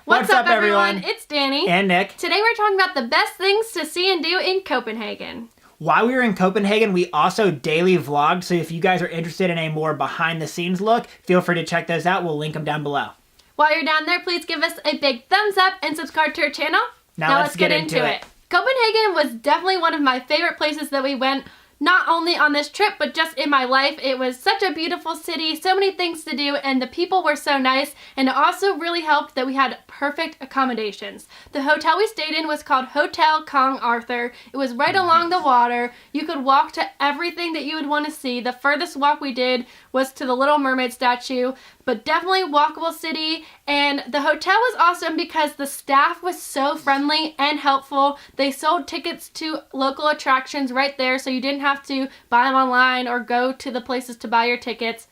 What's up, everyone? It's Dani and Nick. Today we're talking about the best things to see and do in Copenhagen. While we were in Copenhagen, we also daily vlogged, so if you guys are interested in a more behind-the-scenes look, feel free to check those out. We'll link them down below. While you're down there, please give us a big thumbs up and subscribe to our channel. Now let's get into it. Copenhagen was definitely one of my favorite places that we went, not only on this trip, but just in my life. It was such a beautiful city, so many things to do, and the people were so nice, and it also really helped that we had perfect accommodations. The hotel we stayed in was called Hotel Kong Arthur. It was right along the water. You could walk to everything that you would want to see. The furthest walk we did was to the Little Mermaid statue, but definitely walkable city. And the hotel was awesome because the staff was so friendly and helpful. They sold tickets to local attractions right there, so you didn't have to buy them online or go to the places to buy your tickets.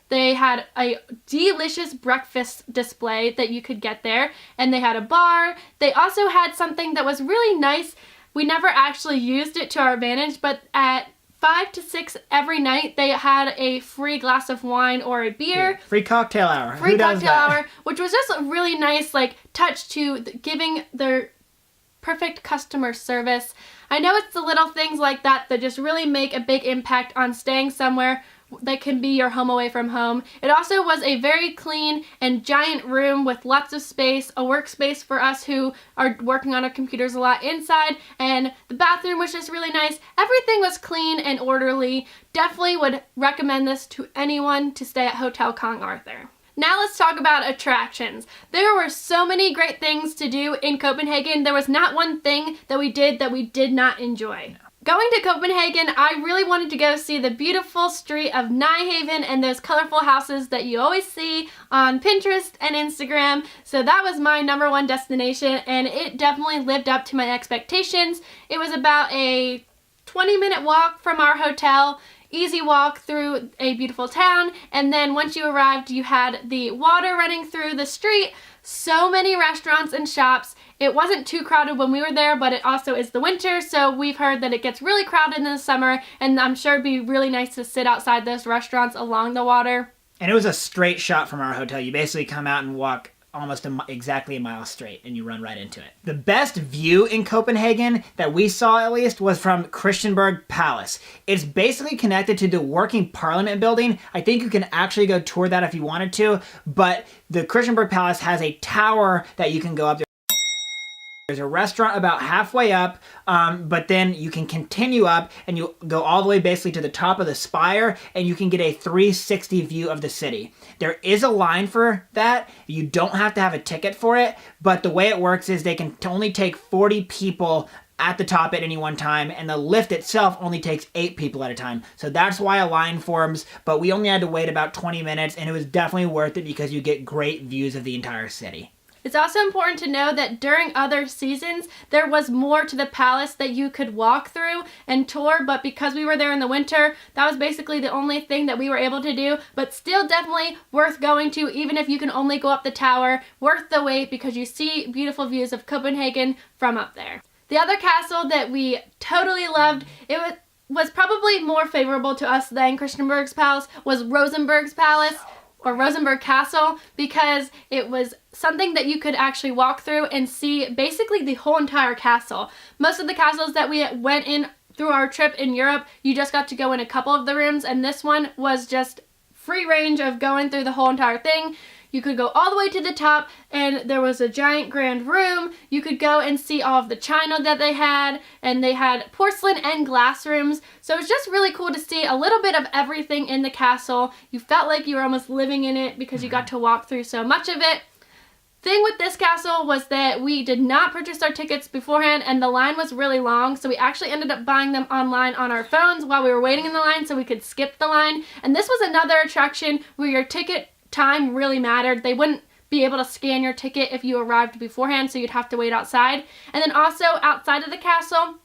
They had a delicious breakfast display that you could get there, and they had a bar. They also had something that was really nice. We never actually used it to our advantage, but at 5 to 6 every night, they had a free glass of wine or a beer. Yeah, free cocktail hour. Free cocktail hour, which was just a really nice touch to giving their perfect customer service. I know it's the little things like that that just really make a big impact on staying somewhere that can be your home away from home. It also was a very clean and giant room with lots of space, a workspace for us who are working on our computers a lot inside, and the bathroom was just really nice. Everything was clean and orderly. Definitely would recommend this to anyone to stay at Hotel Kong Arthur. Now let's talk about attractions. There were so many great things to do in Copenhagen. There was not one thing that we did not enjoy. Going to Copenhagen, I really wanted to go see the beautiful street of Nyhavn and those colorful houses that you always see on Pinterest and Instagram. So that was my #1 destination, and it definitely lived up to my expectations. It was about a 20-minute walk from our hotel. Easy walk through a beautiful town, and then once you arrived, you had the water running through the street. So many restaurants and shops. It wasn't too crowded when we were there, but it also is the winter, so we've heard that it gets really crowded in the summer, and I'm sure it'd be really nice to sit outside those restaurants along the water. And it was a straight shot from our hotel. You basically come out and walk almost exactly a mile straight, and you run right into it. The best view in Copenhagen that we saw, at least, was from Kristian Palace. It's basically connected to the working parliament building. I think you can actually go tour that if you wanted to, but the Kristian Palace has a tower that you can go up there. There's a restaurant about halfway up, but then you can continue up and you go all the way basically to the top of the spire, and you can get a 360 view of the city. There is a line for that. You don't have to have a ticket for it, but the way it works is they can only take 40 people at the top at any one time, and the lift itself only takes 8 people at a time. So that's why a line forms, but we only had to wait about 20 minutes, and it was definitely worth it because you get great views of the entire city. It's also important to know that during other seasons, there was more to the palace that you could walk through and tour, but because we were there in the winter, that was basically the only thing that we were able to do, but still definitely worth going to, even if you can only go up the tower. Worth the wait because you see beautiful views of Copenhagen from up there. The other castle that we totally loved, it was probably more favorable to us than Kristianberg's palace, was Rosenberg's palace, or Rosenberg Castle, because it was something that you could actually walk through and see basically the whole entire castle. Most of the castles that we went in through our trip in Europe, you just got to go in a couple of the rooms, and this one was just free range of going through the whole entire thing. You could go all the way to the top, and there was a giant grand room. You could go and see all of the china that they had, and they had porcelain and glass rooms. So it was just really cool to see a little bit of everything in the castle. You felt like you were almost living in it because you got to walk through so much of it. Thing with this castle was that we did not purchase our tickets beforehand, and the line was really long, so we actually ended up buying them online on our phones while we were waiting in the line so we could skip the line. And this was another attraction where your ticket time really mattered. They wouldn't be able to scan your ticket if you arrived beforehand, so you'd have to wait outside. And then also outside of the castle,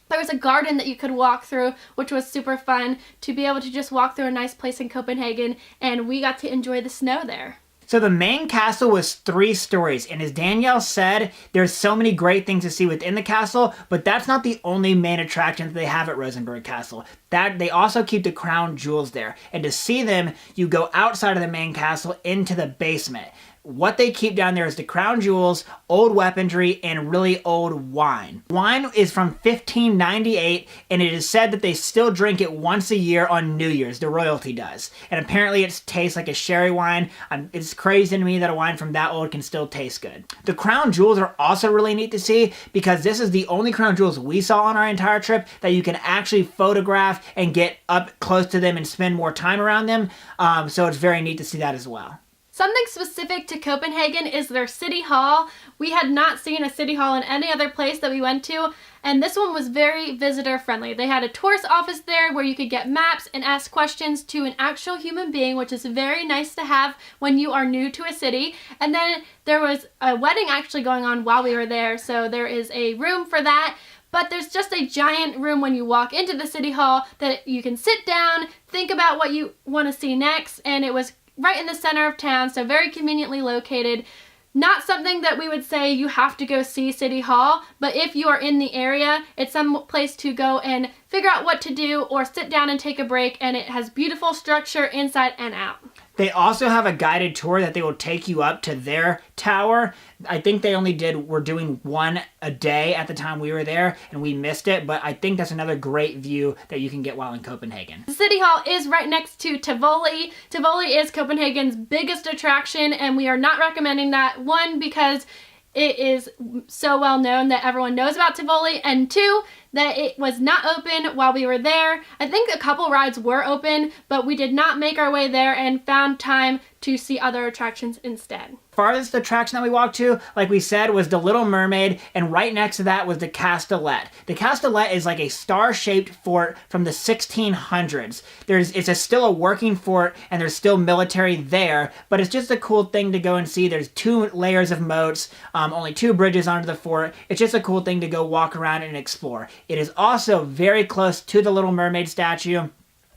there was a garden that you could walk through, which was super fun to be able to just walk through a nice place in Copenhagen, and we got to enjoy the snow there. So the main castle was 3 stories, and as Danielle said, there's so many great things to see within the castle, but that's not the only main attraction that they have at Rosenberg Castle. That they also keep the crown jewels there, and to see them, you go outside of the main castle into the basement. what they keep down there is the crown jewels, old weaponry, and really old wine. Wine is from 1598, and it is said that they still drink it once a year on New Year's. The royalty does. And apparently it tastes like a sherry wine. It's crazy to me that a wine from that old can still taste good. The crown jewels are also really neat to see because this is the only crown jewels we saw on our entire trip that you can actually photograph and get up close to them and spend more time around them. So it's very neat to see that as well. Something specific to Copenhagen is their city hall. We had not seen a city hall in any other place that we went to, and this one was very visitor friendly. They had a tourist office there where you could get maps and ask questions to an actual human being, which is very nice to have when you are new to a city. And then there was a wedding actually going on while we were there, so there is a room for that. But there's just a giant room when you walk into the city hall that you can sit down, think about what you want to see next, and it was right in the center of town, so very conveniently located. Not something that we would say you have to go see City Hall, but if you are in the area, it's some place to go and figure out what to do or sit down and take a break, and it has beautiful structure inside and out. They also have a guided tour that they will take you up to their tower. I think they were doing one a day at the time we were there, and we missed it, but I think that's another great view that you can get while in Copenhagen. The City Hall is right next to Tivoli. Tivoli is Copenhagen's biggest attraction, and we are not recommending that. One, because it is so well known that everyone knows about Tivoli, and two, that it was not open while we were there. I think a couple rides were open, but we did not make our way there and found time to see other attractions instead. Farthest attraction that we walked to, like we said, was the Little Mermaid, and right next to that was the Castellet. The Castellet is like a star-shaped fort from the 1600s. It's still a working fort, and there's still military there, but it's just a cool thing to go and see. There's 2 layers of moats, only 2 bridges onto the fort. It's just a cool thing to go walk around and explore. It is also very close to the Little Mermaid statue.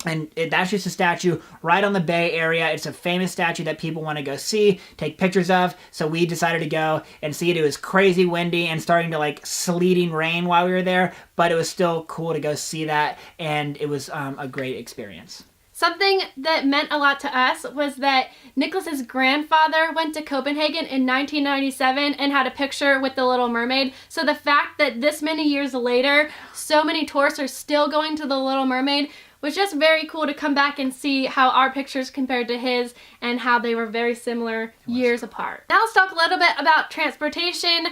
And that's just a statue right on the Bay Area. It's a famous statue that people want to go see, take pictures of. So we decided to go and see it. It was crazy windy and starting to like sleeting rain while we were there. But it was still cool to go see that. And it was a great experience. Something that meant a lot to us was that Nicholas's grandfather went to Copenhagen in 1997 and had a picture with the Little Mermaid. So the fact that this many years later, so many tourists are still going to the Little Mermaid was just very cool to come back and see how our pictures compared to his and how they were very similar years apart. Now let's talk a little bit about transportation.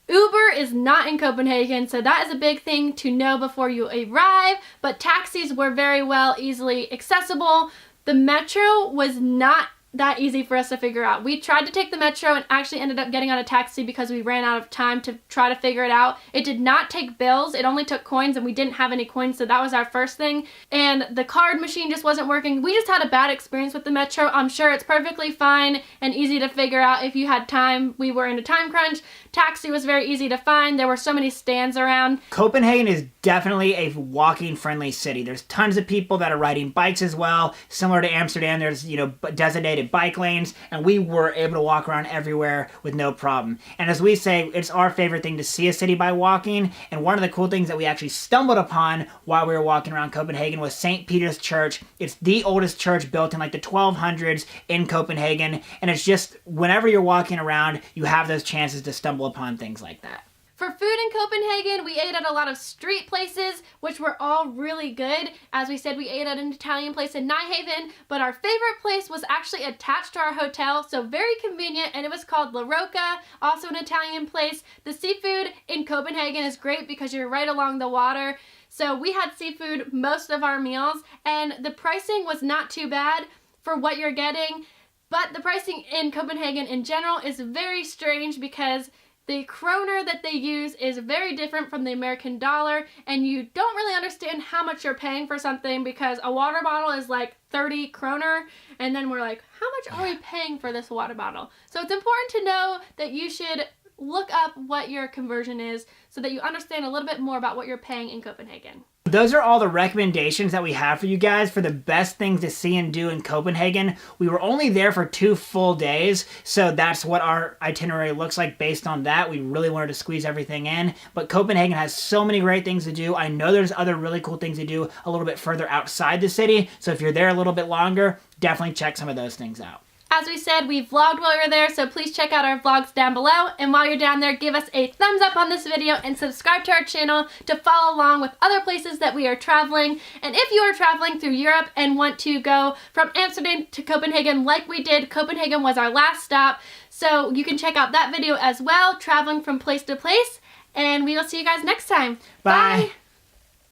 Uber is not in Copenhagen, so that is a big thing to know before you arrive, but taxis were very easily accessible. The metro was not that easy for us to figure out. We tried to take the metro and actually ended up getting on a taxi because we ran out of time to try to figure it out. It did not take bills, it only took coins, and we didn't have any coins, so that was our first thing. And the card machine just wasn't working. We just had a bad experience with the metro. I'm sure it's perfectly fine and easy to figure out if you had time. We were in a time crunch. Taxi was very easy to find. There were so many stands around. Copenhagen is definitely a walking friendly city. There's tons of people that are riding bikes as well. Similar to Amsterdam, there's, designated bike lanes, and we were able to walk around everywhere with no problem. And as we say, it's our favorite thing to see a city by walking, and one of the cool things that we actually stumbled upon while we were walking around Copenhagen was St. Peter's Church. It's the oldest church built in like the 1200s in Copenhagen, and it's just whenever you're walking around, you have those chances to stumble upon things like that. For food in Copenhagen, we ate at a lot of street places, which were all really good. As we said, we ate at an Italian place in Nijhaven, but our favorite place was actually attached to our hotel, so very convenient, and it was called La Roca, also an Italian place. The seafood in Copenhagen is great because you're right along the water, so we had seafood most of our meals, and the pricing was not too bad for what you're getting, but the pricing in Copenhagen in general is very strange because the kroner that they use is very different from the American dollar, and you don't really understand how much you're paying for something because a water bottle is like 30 kroner, and then we're like, how much are we paying for this water bottle? So it's important to know that you should look up what your conversion is so that you understand a little bit more about what you're paying in Copenhagen. Those are all the recommendations that we have for you guys for the best things to see and do in Copenhagen. We were only there for 2 full days, so that's what our itinerary looks like based on that. We really wanted to squeeze everything in, but Copenhagen has so many great things to do. I know there's other really cool things to do a little bit further outside the city, so if you're there a little bit longer, definitely check some of those things out. As we said, we vlogged while we were there, so please check out our vlogs down below. And while you're down there, give us a thumbs up on this video and subscribe to our channel to follow along with other places that we are traveling. And if you are traveling through Europe and want to go from Amsterdam to Copenhagen like we did, Copenhagen was our last stop. So you can check out that video as well, traveling from place to place. And we will see you guys next time. Bye.